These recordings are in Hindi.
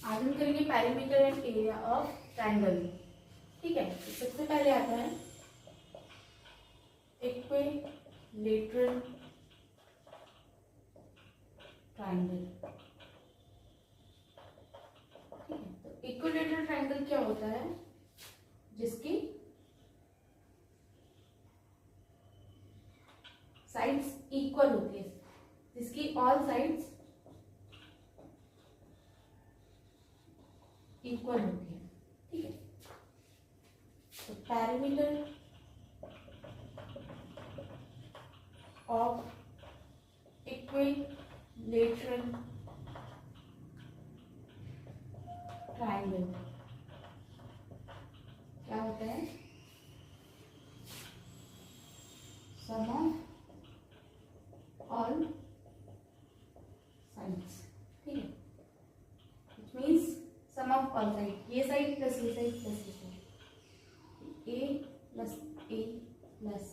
आज हम करेंगे perimeter and area of triangle. ठीक है, तो सबसे पहले आता है इक्विलेटरल ट्रायंगल। ठीक है, तो इक्विलेटरल ट्रायंगल क्या होता है? जिसकी साइड्स इक्वल होती है, जिसकी ऑल साइड्स इक्वल होती है। ठीक है, तो पेरीमीटर ऑफ इक्विलेटरल ट्रायंगल क्या होता है? Sum of all sides. ठीक है, which means sum of all side, ये साइड प्लस ये साइड प्लस ये side, a plus a plus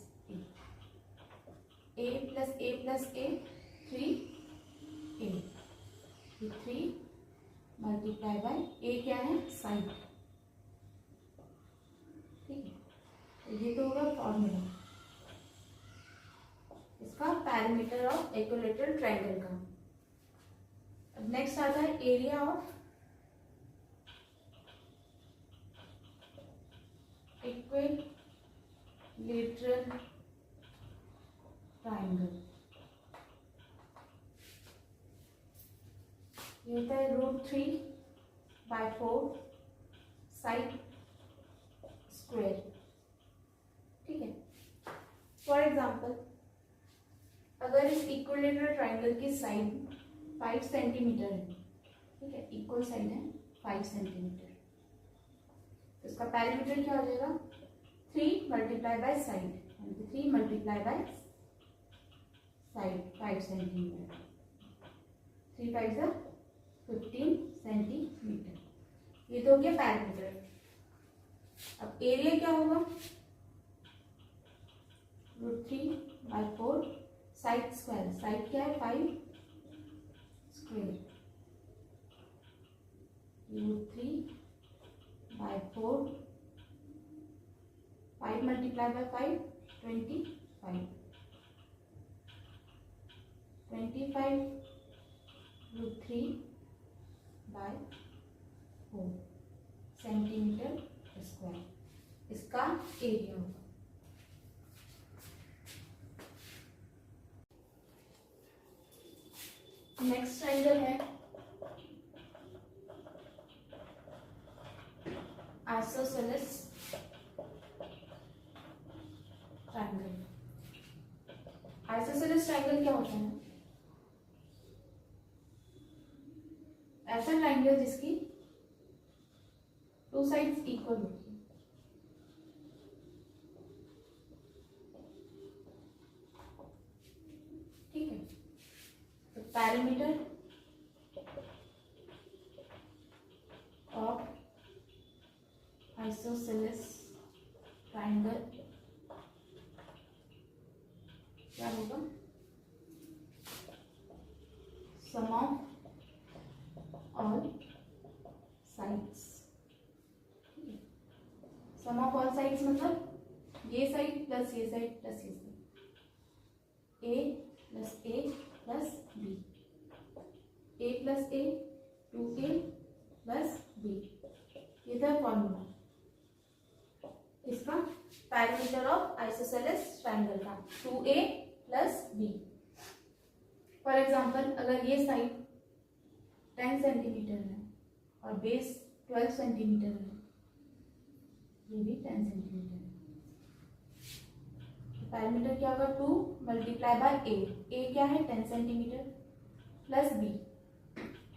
a plus a plus a 3a, 3 multiply by a क्या है? साइड। ठीक है, तो ये तो होगा फॉर्मूला इसका पेरीमीटर ऑफ इक्विलेटरल ट्रायंगल का। अब नेक्स्ट आता है एरिया ऑफ इक्विलेटरल ट्रायंगल। ये होता है √3/4 साइड स्क्वायर। ठीक है, फॉर एग्जाम्पल अगर इस इक्विलेटरल ट्रायंगल की साइड 5 सेंटीमीटर है, ठीक है, इक्वल साइड है 5 सेंटीमीटर, तो इसका पेरीमीटर क्या हो जाएगा? 3 multiply by side, 3 multiply by side 5 centimetre, 3 5 जा 15 सेंटीमीटर। ये तो हो गया पेरीमीटर। अब एरिया क्या होगा? √3/4 साइड स्क्वायर, साइड क्या है? 5 square, √3/4 5 multiply by 5 25, 25 √3/4 centimetre square इसका एरिया होगा। नेक्स्ट ट्रायंगल है आइसोसेलेस ट्रायंगल। आइसोसेलेस ट्रायंगल क्या होता है? ऐसा ट्रायंगल जिसकी 2 साइड्स इक्वल होती है। ठीक है, तो पेरीमीटर ऑफ आइसोसेलेस ट्रायंगल क्या होगा? Sum of all sides. Sum of all sides मतलब ये साइड प्लस ये साइड प्लस ये side, a plus a plus b, a plus a 2a plus b. ये था फॉर्मूला इसका पेरीमीटर ऑफ आइसोसेलेस ट्रायंगल का, 2a plus B. For example अगर ये साइड 10 सेंटीमीटर है और बेस 12 सेंटीमीटर है, ये भी 10 सेंटीमीटर है, तो पेरीमीटर क्या होगा? 2 मल्टीप्लाई बाय ए क्या है? 10 centimetre plus B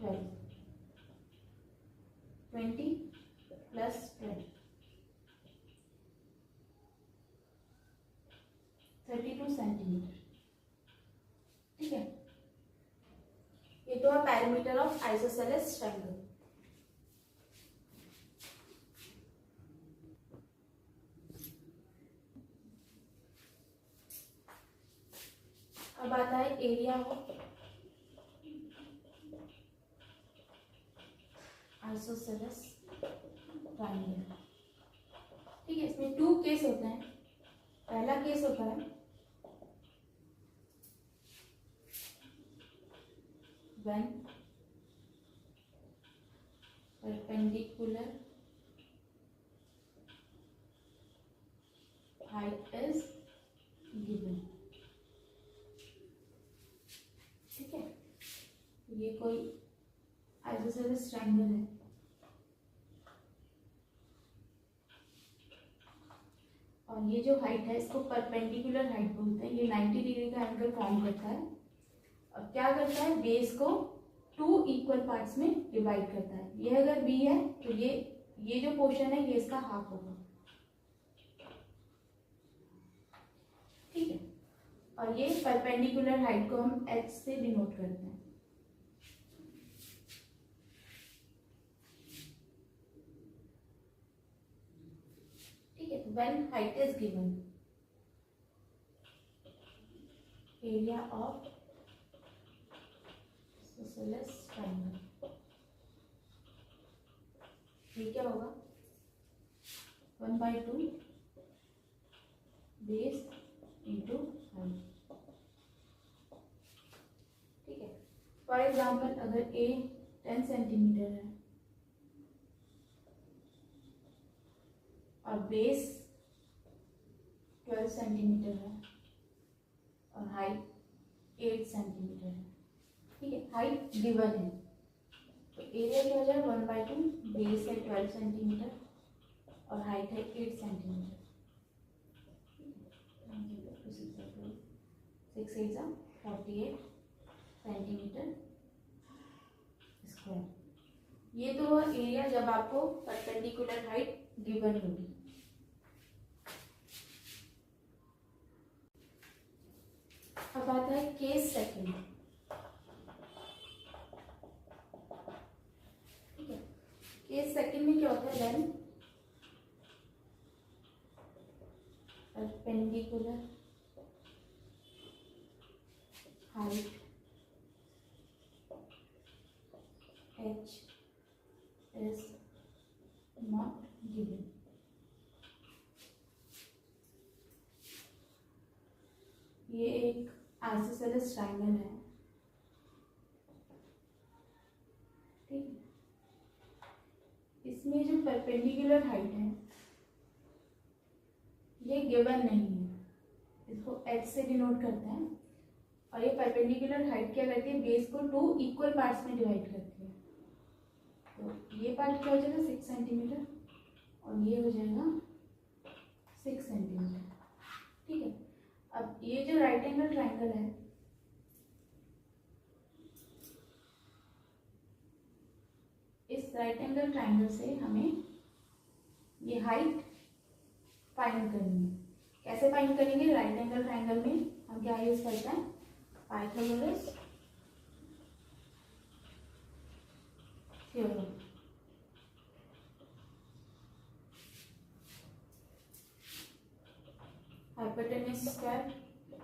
12, 20 plus 12 32 centimetre. ठीक है, ये तो है पेरीमीटर ऑफ आइसोसेलेस ट्रायंगल। अब आता है एरिया ऑफ आइसोसेलेस ट्राइंगल। ठीक है, इसमें 2 केस होते हैं। पहला केस होता है when perpendicular height is given। ठीक है, ये कोई आइसोसेलेस ट्रायंगल है और ये जो हाइट है इसको परपेंडिकुलर हाइट बोलते हैं। ये 90 डिग्री का एंगल फॉर्म करता है और क्या करता है, बेस को 2 इक्वल पार्ट्स में डिवाइड करता है। ये अगर बी है तो ये जो पोर्शन है ये इसका हाफ होगा। ठीक है, और ये परपेंडिकुलर हाइट को हम एच से डिनोट करते हैं। ठीक है, when height is given, area of isosceles triangle, ये क्या होगा, 1/2 बेस इंटू हाइट। ठीक है, फॉर एग्जाम्पल अगर ए 10 सेंटीमीटर है और बेस 12 सेंटीमीटर है और हाइट 8 सेंटीमीटर है। ठीक है, हाइट गिवन है तो एरिया क्या हो जाएगा, 1/2 बेस है 12 सेंटीमीटर और हाइट है 8 सेंटीमीटर। 6 8 48 centimetre square. ये तो हुआ एरिया जब आपको परपेंडिकुलर हाइट गिवन होगी। अब आता है केस सेकंड। ठीक है, केस सेकंड में क्या होता है, when perpendicular height h is not given। ये एक आइसोसेलेस ट्रायंगल है। ठीक है, इसमें जो परपेंडिकुलर हाइट है ये गिवन नहीं है, इसको h से डिनोट करते हैं और ये परपेंडिकुलर हाइट क्या करती है, बेस को 2 इक्वल पार्ट्स में डिवाइड करती है। तो ये पार्ट क्या हो जाएगा, 6 सेंटीमीटर और ये हो जाएगा 6 सेंटीमीटर। ठीक है, अब ये जो राइट एंगल ट्रायंगल है इस राइट एंगल ट्रायंगल से हमें ये हाइट फाइंड करनी है। कैसे फाइंड करेंगे, राइट एंगल ट्रायंगल में हम क्या यूज करते हैं, Pythagoras theorem. Hypotenuse square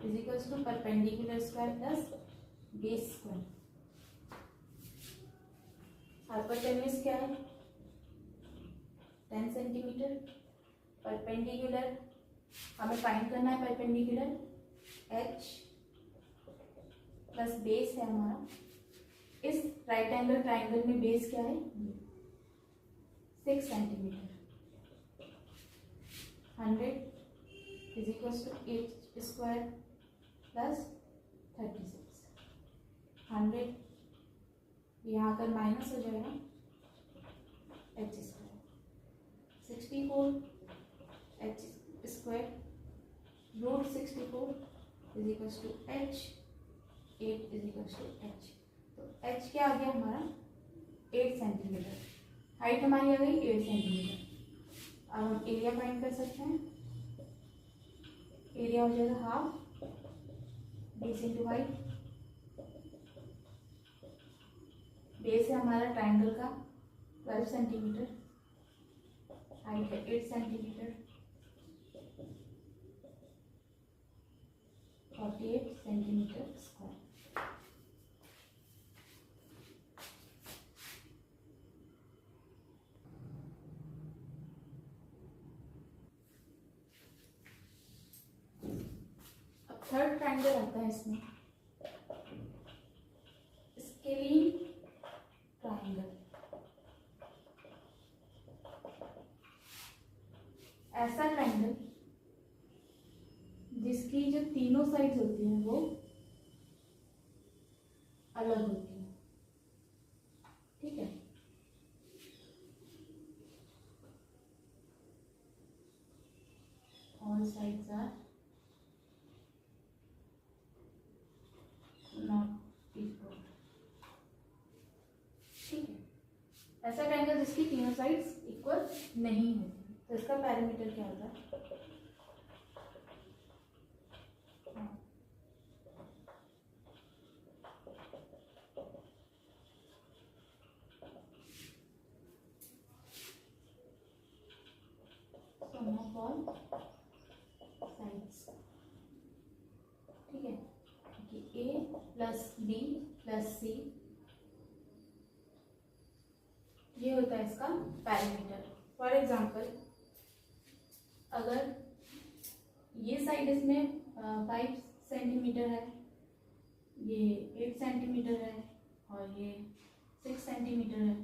is equals to perpendicular square plus base square. Hypotenuse क्या है, 10 सेंटीमीटर। परपेंडिकुलर हमें फाइंड करना है, परपेंडिकुलर h प्लस बेस है हमारा। इस राइट एंगल ट्रायंगल में बेस क्या है, 6 centimetre. 100 is equal to 8 square plus 36। 100 यहाँ कर माइनस हो जाएगा h square. 64 h square root 64 is equal to h। 8 is equal to h। तो h क्या आ गया हमारा, 8 सेंटीमीटर। हाइट हमारी आ गई 8 सेंटीमीटर। अब हम एरिया फाइंड कर सकते हैं। एरिया हो जाएगा half base into height. Base है हमारा ट्रायंगल का 12 सेंटीमीटर, हाइट है 8 सेंटीमीटर, 48 सेंटीमीटर स्क्वायर। ट्राइंगल आता है इसमें, स्केलिन ट्राइंगल। ऐसा ट्राइंगल जिसकी जो तीनों साइड्स होती हैं वो अलग होती हैं, ठीक है। All sides are not equal, ठीक है। ऐसा ट्राइंगल जिसकी तीनों साइड्स इक्वल नहीं होती, तो इसका पैरामीटर क्या होता है? सम ऑफ ऑल साइड्स, ठीक है। कि ए प्लस बी प्लस सी, ये होता है इसका पैरामीटर। फॉर एग्जांपल, अगर ये साइड इसमें 5 सेंटीमीटर है, ये 8 सेंटीमीटर है और ये 6 सेंटीमीटर है,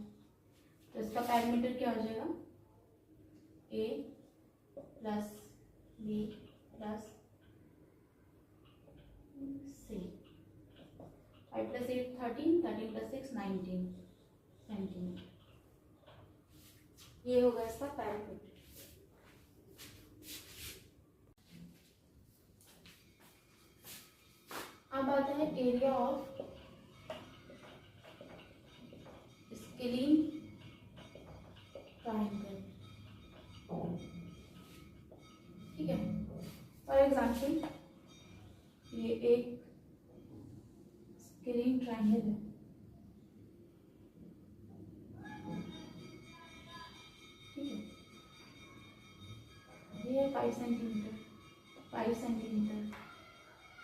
तो इसका पैरामीटर क्या हो जाएगा? ए प्लस बी प्लस सी। 5 प्लस 8 13, 13 प्लस 6 19 सेंटीमीटर, ये होगा इसका पैरामीटर। अब आता है एरिया ऑफ स्केलिन ट्राइंगल, ठीक है। फॉर एग्जांपल, ये एक स्केलिन ट्राइंगल है, ठीक है। ये है 5 सेंटीमीटर, 5 सेंटीमीटर,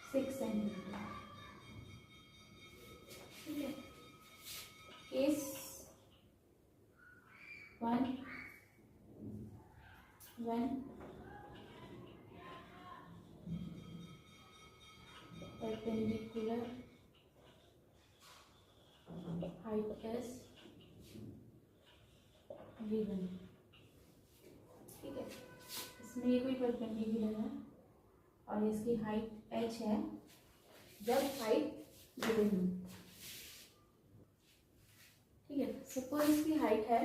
6 सेंटीमीटर, ठीक है। Case 1 perpendicular height is given, ठीक है। इसमें ये कोई परपेंडिकुलर है और इसकी हाइट h है, जब हाइट गिवन हो, ठीक है। सपोज इसकी हाइट है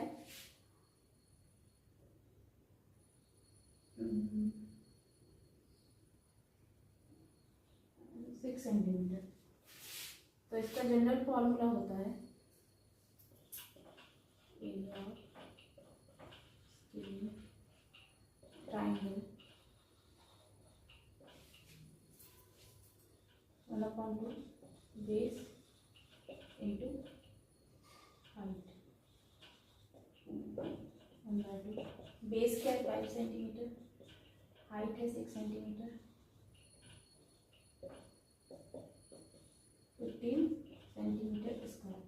6 सेंटीमीटर, तो इसका जनरल फॉर्मूला होता है area of scalene triangle 1/2 base into height. 1/2 base क्या है? 5 सेंटीमीटर, हाइट है 6 सेंटीमीटर, 15 सेंटीमीटर स्क्वायर।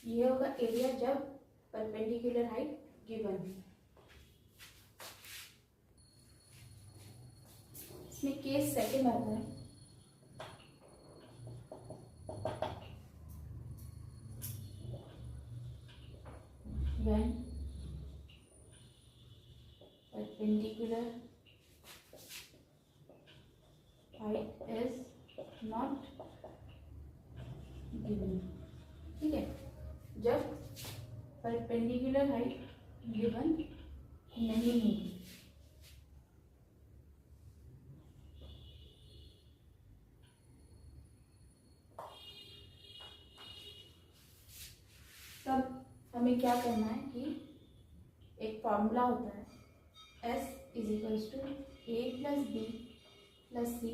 ये होगा एरिया जब परपेंडिकुलर हाइट गिवन है। इसमें केस सेकंड आता है, when perpendicular height is not given, ठीक है। जब परपेंडिकुलर हाइट गिवन नहीं होगी, तब हमें क्या करना है कि एक फॉर्मूला होता है S is equals to A plus B plus C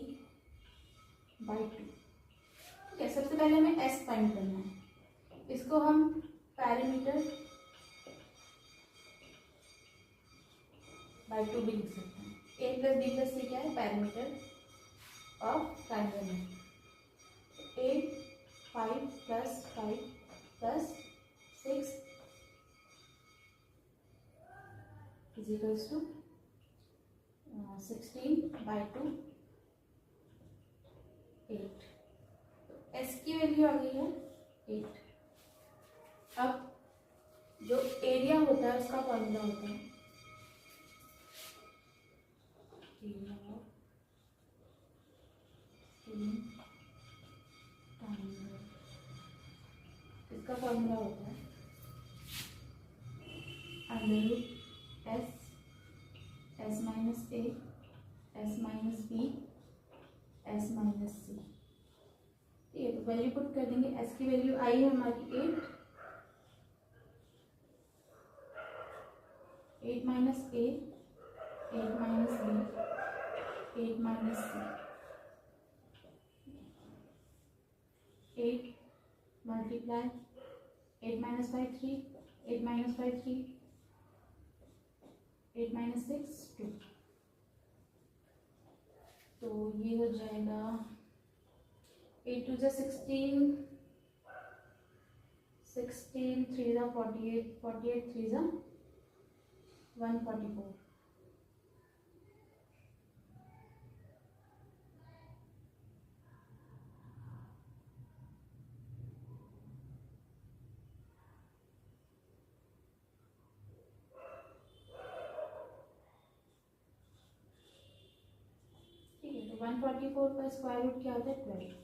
by 2, ठीक है। सबसे पहले हमें S फाइंड करना है, इसको हम पैरामीटर बाई 2 भी लिख सकते हैं। ए प्लस बी प्लस सी क्या है? पैरामीटर ऑफ ट्राइंगल है। 8 5 plus 5 plus 6 is equals to 16/2 8। तो s की वैल्यू आ गई है 8। अब जो एरिया होता है उसका फॉर्मूला होता है इसका फॉर्मूला होता है under s minus a s minus b s minus c. ठीक है, तो वैल्यू पुट कर देंगे। एस की वैल्यू आई है हमारी 8 माइनस ए 8 माइनस बी 8 माइनस सी। 8 मल्टीप्लाई 8 माइनस 5 3 8 माइनस 5 3 8 माइनस 6 2। तो ये हो जाएगा 8 2 16 16 3 48 48 3 144। ठीक है, तो 144 का स्क्वायर रूट क्या होता है 12।